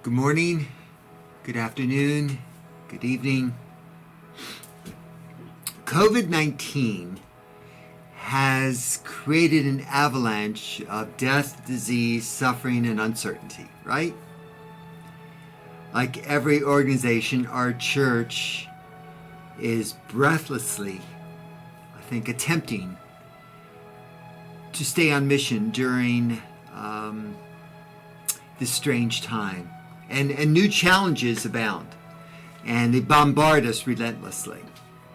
Good morning, good afternoon, good evening. COVID-19 has created an avalanche of death, disease, suffering, and uncertainty, right? Like every organization, our church is breathlessly, attempting to stay on mission during this strange time. And new challenges abound, and they bombard us relentlessly.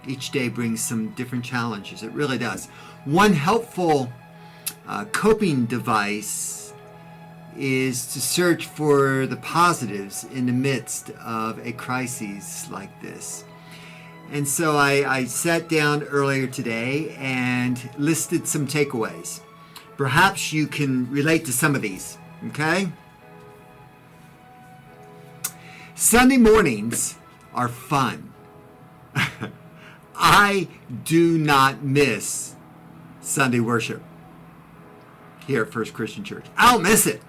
Each day brings some different challenges. It really does. One helpful coping device is to search for the positives in the midst of a crisis like this. And so I sat down earlier today and listed some takeaways. Perhaps you can relate to some of these, okay? Sunday mornings are fun. I do not miss Sunday worship here at First Christian Church. I don't miss it.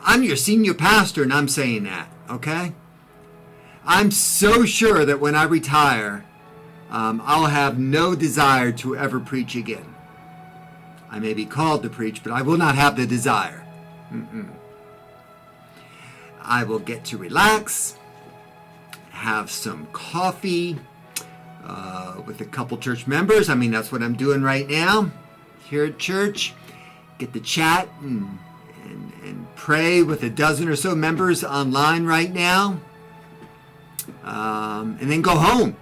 I'm your senior pastor and I'm saying that, okay? I'm so sure that when I retire, I'll have no desire to ever preach again. I may be called to preach, but I will not have the desire. I will get to relax, have some coffee with a couple church members. That's what I'm doing right now here at church. Get to chat and pray with a dozen or so members online right now. And then go home.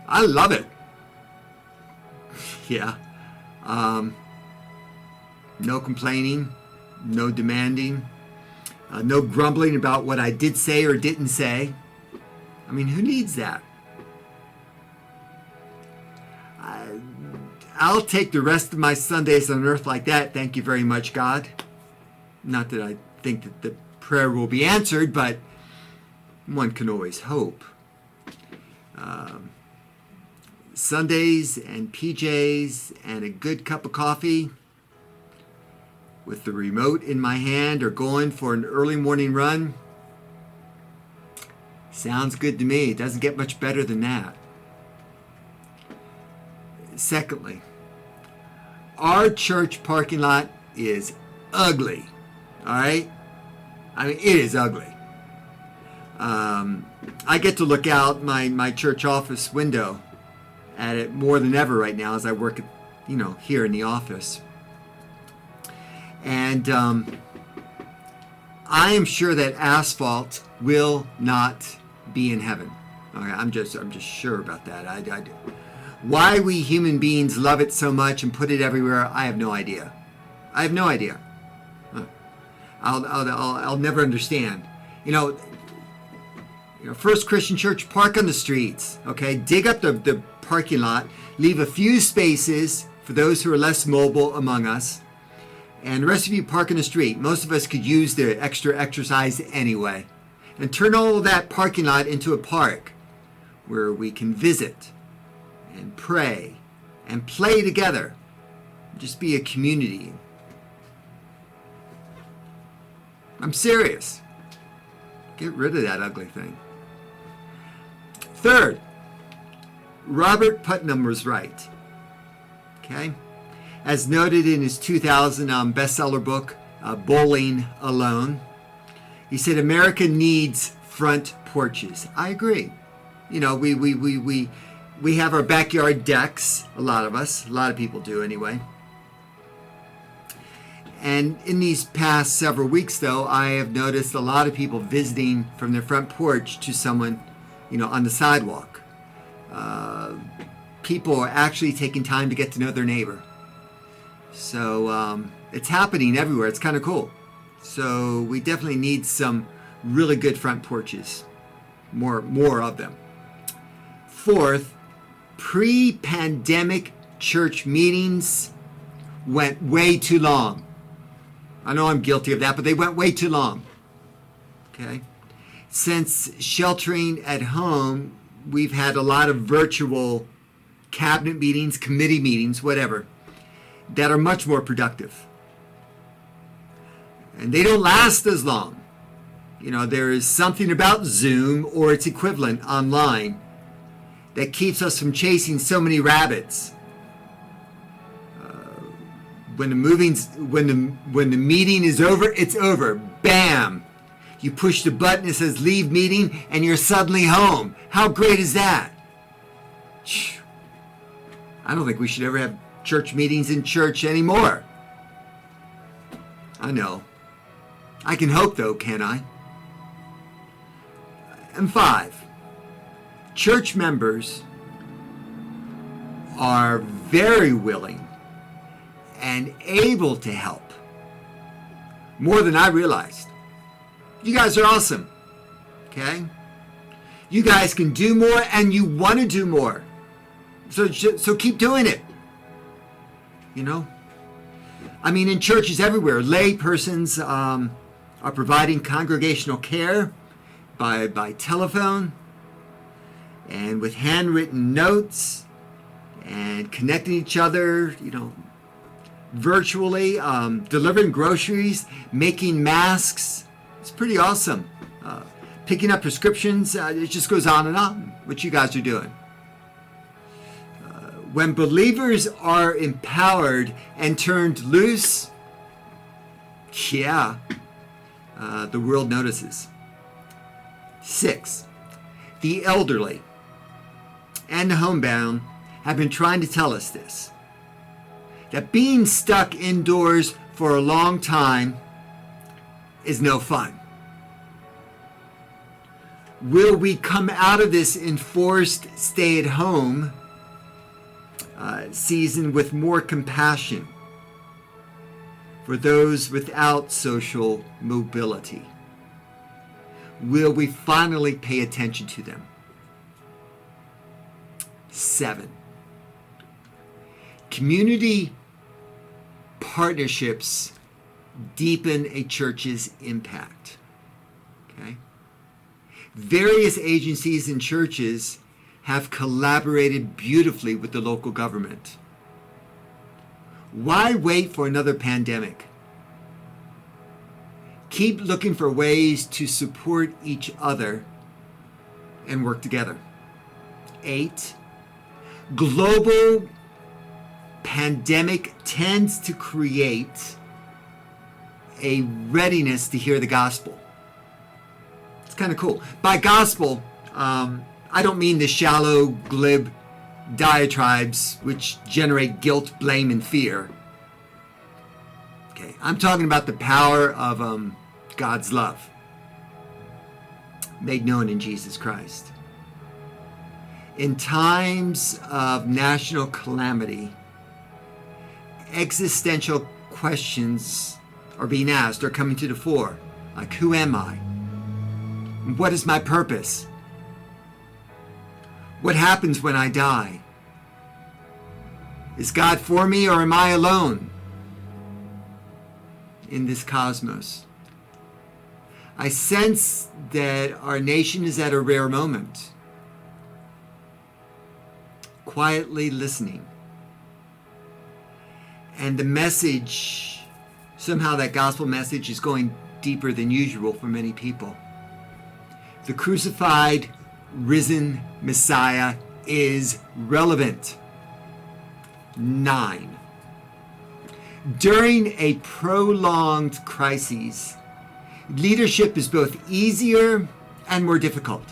I love it. Yeah. No complaining, no demanding. No grumbling about what I did say or didn't say. Who needs that? I'll take the rest of my Sundays on earth like that. Thank you very much, God. Not that I think that the prayer will be answered, but one can always hope. Sundays and PJs and a good cup of coffee with the remote in my hand or going for an early morning run. Sounds good to me. It doesn't get much better than that. Secondly, our church parking lot is ugly. All right? It is ugly. I get to look out my church office window at it more than ever right now as I work at, here in the office. And I am sure that asphalt will not be in heaven. Okay, I'm just sure about that. I do. Why we human beings love it so much and put it everywhere, I have no idea. I have no idea. I'll never understand. First Christian Church, park on the streets. Okay, dig up the parking lot, leave a few spaces for those who are less mobile among us. And the rest of you park in the street. Most of us could use the extra exercise anyway. And turn all of that parking lot into a park where we can visit and pray and play together. Just be a community. I'm serious. Get rid of that ugly thing. Third, Robert Putnam was right. Okay? As noted in his 2000 bestseller book, Bowling Alone, he said, America needs front porches. I agree. We have our backyard decks, a lot of people do anyway. And in these past several weeks, though, I have noticed a lot of people visiting from their front porch to someone, on the sidewalk. People are actually taking time to get to know their neighbor. So it's happening everywhere. It's kind of cool. So we definitely need some really good front porches. More of them. Fourth, pre-pandemic church meetings went way too long. I know I'm guilty of that, but they went way too long. Okay? Since sheltering at home, we've had a lot of virtual cabinet meetings, committee meetings, whatever, that are much more productive. And they don't last as long. There is something about Zoom or its equivalent online that keeps us from chasing so many rabbits. When the meeting is over, it's over. Bam! You push the button that says leave meeting and you're suddenly home. How great is that? I don't think we should ever have church meetings in church anymore. I know. I can hope though, can I? And 5, church members are very willing and able to help. More than I realized. You guys are awesome. Okay? You guys can do more and you want to do more. So keep doing it. In churches everywhere, lay persons are providing congregational care by telephone and with handwritten notes and connecting each other, virtually, delivering groceries, making masks. It's pretty awesome. Picking up prescriptions, it just goes on and on, what you guys are doing. When believers are empowered and turned loose, the world notices. 6, the elderly and the homebound have been trying to tell us this, that being stuck indoors for a long time is no fun. Will we come out of this enforced stay-at-home season with more compassion for those without social mobility? Will we finally pay attention to them? 7, community partnerships deepen a church's impact. Okay? Various agencies and churches have collaborated beautifully with the local government. Why wait for another pandemic? Keep looking for ways to support each other and work together. 8, global pandemic tends to create a readiness to hear the gospel. It's kind of cool. By gospel, I don't mean the shallow, glib diatribes which generate guilt, blame, and fear. Okay, I'm talking about the power of God's love made known in Jesus Christ. In times of national calamity, existential questions are being asked, are coming to the fore. Like, who am I? What is my purpose? What happens when I die? Is God for me or am I alone in this cosmos? I sense that our nation is at a rare moment, quietly listening. And the message, somehow that gospel message is going deeper than usual for many people. The crucified, risen Messiah is relevant. 9, during a prolonged crisis, leadership is both easier and more difficult.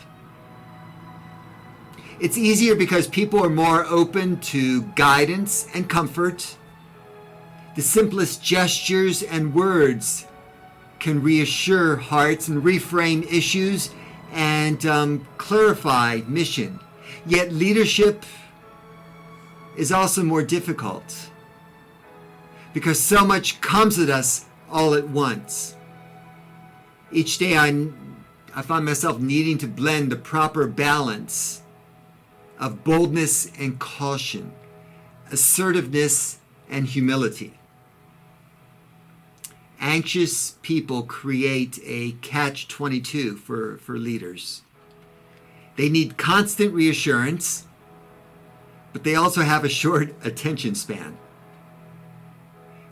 It's easier because people are more open to guidance and comfort. The simplest gestures and words can reassure hearts and reframe issues and clarify mission. Yet leadership is also more difficult because so much comes at us all at once. Each day I find myself needing to blend the proper balance of boldness and caution, assertiveness and humility. Anxious people create a catch-22 for leaders. They need constant reassurance, but they also have a short attention span.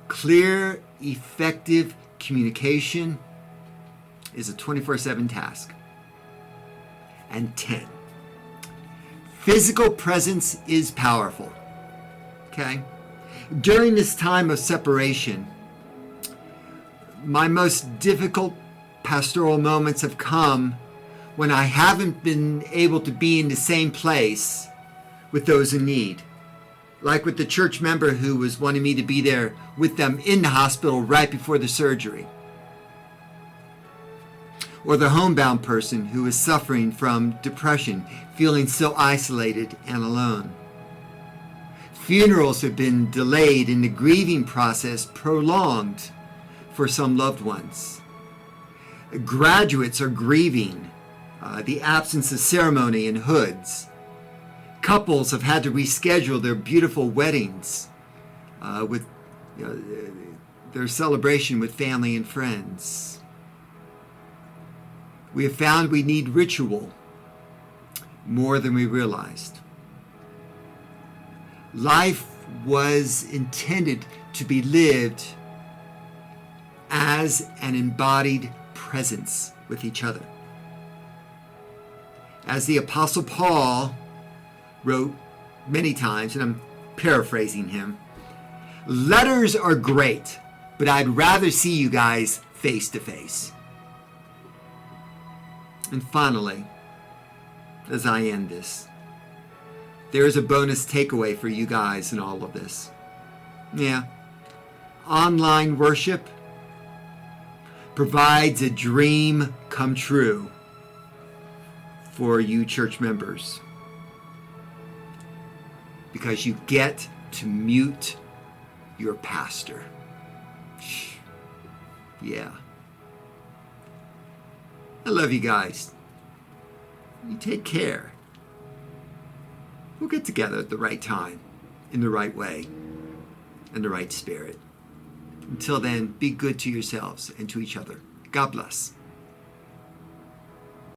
Clear, effective communication is a 24/7 task. And 10, physical presence is powerful. Okay? During this time of separation, my most difficult pastoral moments have come when I haven't been able to be in the same place with those in need. Like with the church member who was wanting me to be there with them in the hospital right before the surgery. Or the homebound person who is suffering from depression, feeling so isolated and alone. Funerals have been delayed and the grieving process prolonged for some loved ones. Graduates are grieving the absence of ceremony and hoods. Couples have had to reschedule their beautiful weddings with their celebration with family and friends. We have found we need ritual more than we realized. Life was intended to be lived as an embodied presence with each other. As the Apostle Paul wrote many times, and I'm paraphrasing him, letters are great, but I'd rather see you guys face to face. And finally, as I end this, there is a bonus takeaway for you guys in all of this. Yeah, online worship provides a dream come true for you church members, because you get to mute your pastor. Yeah. I love you guys. You take care. We'll get together at the right time, in the right way, in the right spirit. Until then, be good to yourselves and to each other. God bless.